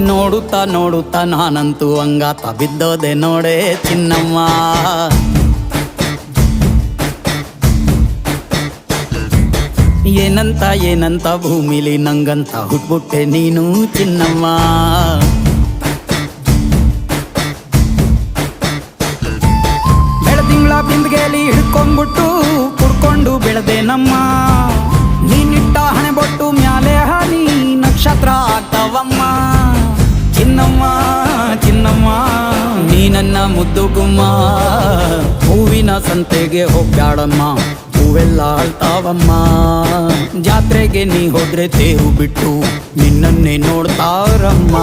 ನೋಡುತ್ತಾ ನೋಡುತ್ತಾ ನಾನಂತೂ ಹಂಗಾತ ಬಿದ್ದೋದೆ ನೋಡೆ ಚಿನ್ನಮ್ಮ. ಏನಂತ ಏನಂತ ಭೂಮಿಲಿ ನಂಗಂತ ಹುಟ್ಬಿಟ್ಟೆ ನೀನು ಚಿನ್ನಮ್ಮ. ಬೆಳದಿಂಗಳ ಬಿಂದಿಗೆಲಿ ಹಿಡ್ಕೊಂಡ್ಬಿಟ್ಟು ಕುಡ್ಕೊಂಡು ಬೆಳೆದೆ ನಮ್ಮ. ನೀನಿಟ್ಟ ಹಣೆ ಬೊಟ್ಟು ಮ್ಯಾಲೆ ಹನಿ ನಕ್ಷತ್ರ ಆಗ್ತಾವಮ್ಮ. ಚಿನ್ನಮ್ಮ ಚಿನ್ನಮ್ಮ ನೀ ನನ್ನ ಮುದ್ದು ಗುಮ್ಮ. ಹೂವಿನ ಸಂತೆಗೆ ಹೋಗ್ಯಾಡಮ್ಮ, ಹೂವೆಲ್ಲ ಅಳ್ತಾವಮ್ಮ. ಜಾತ್ರೆಗೆ ನೀ ಹೋದ್ರೆ ತೇರು ಬಿಟ್ಟು ನಿನ್ನನ್ನೇ ನೋಡ್ತಾರಮ್ಮ.